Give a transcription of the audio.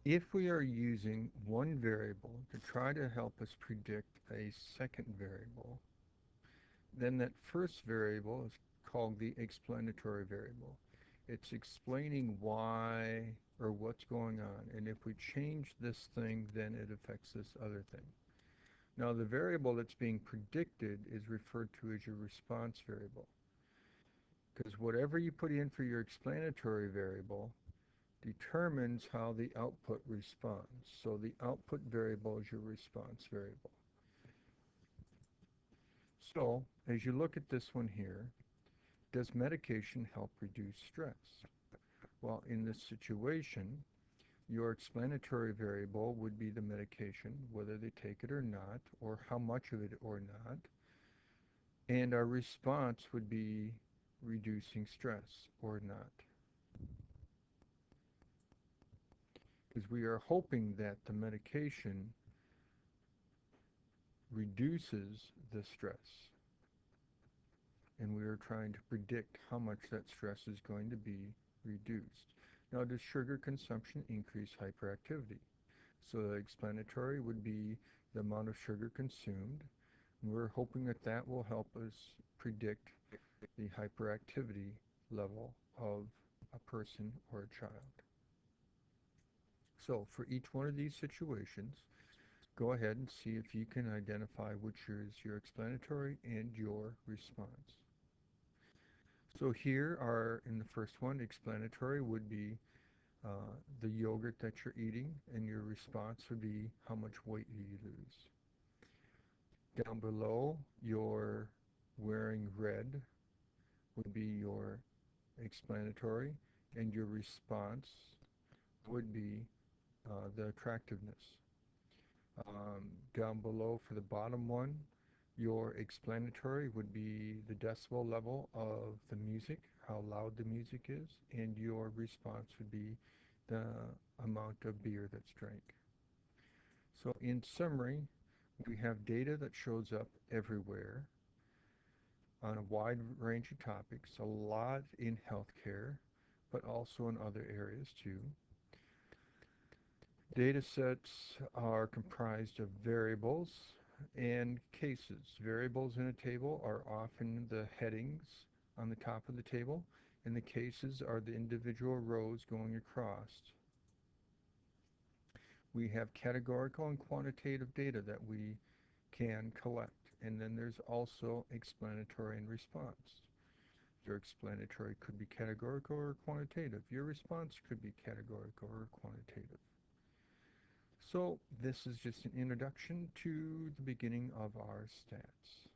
If we are using one variable to try to help us predict a second variable, then that first variable is called the explanatory variable. It's explaining why or what's going on. And if we change this thing, then it affects this other thing. Now, the variable that's being predicted is referred to as your response variable. Because whatever you put in for your explanatory variable determines how the output responds. So the output variable is your response variable. So as you look at this one here, does medication help reduce stress? Well, in this situation, your explanatory variable would be the medication, whether they take it or not, or how much of it or not. And our response would be reducing stress or not. Because we are hoping that the medication reduces the stress. And we are trying to predict how much that stress is going to be reduced. Now, does sugar consumption increase hyperactivity? So the explanatory would be the amount of sugar consumed. And we're hoping that that will help us predict the hyperactivity level of a person or a child. So for each one of these situations, go ahead and see if you can identify which is your explanatory and your response. So here are, in the first one, explanatory would be the yogurt that you're eating, and your response would be how much weight do you lose. Down below, you're wearing red would be your explanatory, and your response would be the attractiveness. Down below for the bottom one, your explanatory would be the decibel level of the music, how loud the music is, and your response would be the amount of beer that's drank. So in summary, we have data that shows up everywhere on a wide range of topics, a lot in healthcare, but also in other areas too. Data sets are comprised of variables and cases. Variables in a table are often the headings on the top of the table, and the cases are the individual rows going across. We have categorical and quantitative data that we can collect, and then there's also explanatory and response. Your explanatory could be categorical or quantitative. Your response could be categorical or quantitative. So this is just an introduction to the beginning of our stats.